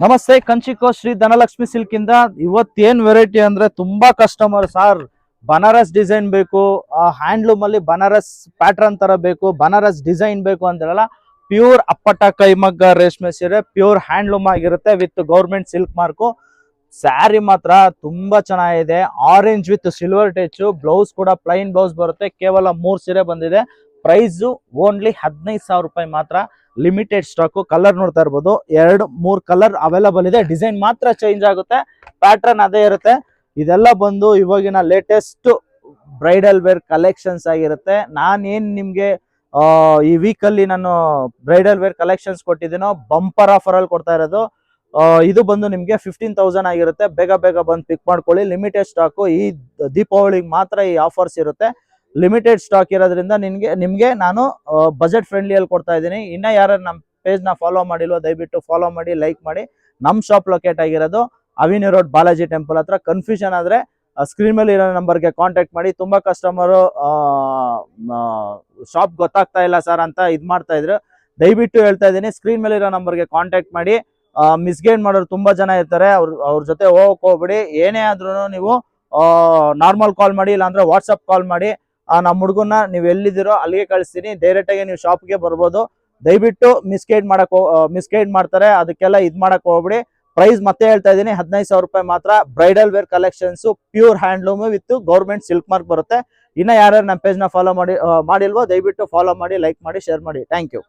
ನಮಸ್ತೆ, ಕಂಚಿಕೋ ಶ್ರೀ ಧನಲಕ್ಷ್ಮಿ ಸಿಲ್ಕ್ ಇಂದ ಇವತ್ತೇನ್ ವೆರೈಟಿ ಅಂದ್ರೆ ತುಂಬಾ ಕಸ್ಟಮರ್ ಸಾರ್ ಬನಾರಸ್ ಡಿಸೈನ್ ಬೇಕು, ಹ್ಯಾಂಡ್ಲೂಮ್ ಅಲ್ಲಿ ಬನಾರಸ್ ಪ್ಯಾಟರ್ನ್ ತರ ಬೇಕು, ಬನಾರಸ್ ಡಿಸೈನ್ ಬೇಕು ಅಂತೆಲ್ಲ ಪ್ಯೂರ್ ಅಪ್ಪಟ ಕೈಮಗ್ಗ ರೇಷ್ಮೆ ಸೀರೆ ಪ್ಯೂರ್ ಹ್ಯಾಂಡ್ಲೂಮ್ ಆಗಿರುತ್ತೆ with government silk mark. Sari ಮಾತ್ರ ತುಂಬಾ ಚೆನ್ನಾಗಿದೆ, orange with silver touch, blouse ಕೂಡ ಪ್ಲೈನ್ ಬ್ಲೌಸ್ ಬರುತ್ತೆ. ಕೇವಲ 3 ಸೀರೆ ಬಂದಿದೆ. ಪ್ರೈಸ್ ಓನ್ಲಿ 15,000 ರೂಪಾಯಿ ಮಾತ್ರ. Limited stock. ಕಲರ್ ನೋಡ್ತಾ ಇರ್ಬೋದು, 2-3 ಕಲರ್ ಅವೈಲಬಲ್ ಇದೆ. ಡಿಸೈನ್ ಮಾತ್ರ ಚೇಂಜ್ ಆಗುತ್ತೆ, ಪ್ಯಾಟರ್ನ್ ಅದೇ ಇರುತ್ತೆ. ಇದೆಲ್ಲ ಬಂದು ಇವಾಗಿನ ಲೇಟೆಸ್ಟ್ ಬ್ರೈಡಲ್ ವೇರ್ ಕಲೆಕ್ಷನ್ಸ್ ಆಗಿರುತ್ತೆ. ನಾನೇನ್ ನಿಮ್ಗೆ ಈ ವೀಕ್ ಅಲ್ಲಿ ನಾನು ಬ್ರೈಡಲ್ ವೇರ್ ಕಲೆಕ್ಷನ್ಸ್ ಕೊಟ್ಟಿದ್ದೀನೋ ಬಂಪರ್ ಆಫರ್ ಅಲ್ಲಿ ಕೊಡ್ತಾ ಇರೋದು. ಇದು ಬಂದು ನಿಮ್ಗೆ 15,000 ಆಗಿರುತ್ತೆ. ಬೇಗ ಬೇಗ ಬಂದು ಪಿಕ್ ಮಾಡ್ಕೊಳ್ಳಿ. Limited stock. ಈ ದೀಪಾವಳಿಗೆ ಮಾತ್ರ ಈ ಆಫರ್ಸ್ ಇರುತ್ತೆ. ಲಿಮಿಟೆಡ್ ಸ್ಟಾಕ್ ಇರೋದ್ರಿಂದ ನಿಮ್ಗೆ ನಾನು ಬಜೆಟ್ ಫ್ರೆಂಡ್ಲಿ ಅಲ್ಲಿ ಕೊಡ್ತಾ ಇದ್ದೀನಿ. ಇನ್ನ ಯಾರು ನಮ್ಮ ಪೇಜ್ ನ ಫಾಲೋ ಮಾಡಿಲ್ವೋ ದಯವಿಟ್ಟು ಫಾಲೋ ಮಾಡಿ, ಲೈಕ್ ಮಾಡಿ. ನಮ್ ಶಾಪ್ ಲೊಕೇಟ್ ಆಗಿರೋದು ಅವಿನಿ ರೋಡ್ ಬಾಲಾಜಿ ಟೆಂಪಲ್ ಹತ್ರ. ಕನ್ಫ್ಯೂಷನ್ ಆದ್ರೆ ಸ್ಕ್ರೀನ್ ಮೇಲೆ ಇರೋ ನಂಬರ್ಗೆ ಕಾಂಟ್ಯಾಕ್ಟ್ ಮಾಡಿ. ತುಂಬಾ ಕಸ್ಟಮರು ಶಾಪ್ ಗೊತ್ತಾಗ್ತಾ ಇಲ್ಲ ಸರ್ ಅಂತ ಮಾಡ್ತಾ ಇದ್ರು. ದಯವಿಟ್ಟು ಹೇಳ್ತಾ ಇದ್ದೀನಿ, ಸ್ಕ್ರೀನ್ ಮೇಲೆ ಇರೋ ನಂಬರ್ಗೆ ಕಾಂಟ್ಯಾಕ್ಟ್ ಮಾಡಿ. ಮಿಸ್ಗೈಡ್ ಮಾಡೋರು ತುಂಬಾ ಜನ ಇರ್ತಾರೆ, ಅವ್ರ ಜೊತೆ ಹೋಗಕ್ ಹೋಗ್ಬಿಡಿ. ಏನೇ ಆದ್ರೂ ನೀವು ನಾರ್ಮಲ್ ಕಾಲ್ ಮಾಡಿ, ಇಲ್ಲಾಂದ್ರೆ ವಾಟ್ಸಪ್ ಕಾಲ್ ಮಾಡಿ. ನಮ್ಮ ಹುಡುಗನ್ನ ನೀವು ಎಲ್ಲಿದ್ದೀರೋ ಅಲ್ಲಿಗೆ ಕಳಿಸ್ತೀನಿ. ಡೈರೆಕ್ಟ್ ಆಗಿ ನೀವು ಶಾಪ್ಗೆ ಬರ್ಬೋದು. ದಯವಿಟ್ಟು ಮಿಸ್ಗೈಡ್ ಮಾಡ್ತಾರೆ, ಅದಕ್ಕೆಲ್ಲ ಮಾಡಕ್ ಹೋಗ್ಬಿಡಿ. ಪ್ರೈಸ್ ಮತ್ತೆ ಹೇಳ್ತಾ ಇದ್ದೀನಿ, 15,000 ರೂಪಾಯಿ ಮಾತ್ರ. Bridal wear collections pure handloom with government silk mark ಬರುತ್ತೆ. ಇನ್ನ ಯಾರ್ಯಾರು ನಮ್ಮ ಪೇಜ್ ನ ಫಾಲೋ ಮಾಡಿಲ್ವೋ ದಯವಿಟ್ಟು ಫಾಲೋ ಮಾಡಿ, ಲೈಕ್ ಮಾಡಿ, ಶೇರ್ ಮಾಡಿ. Thank you.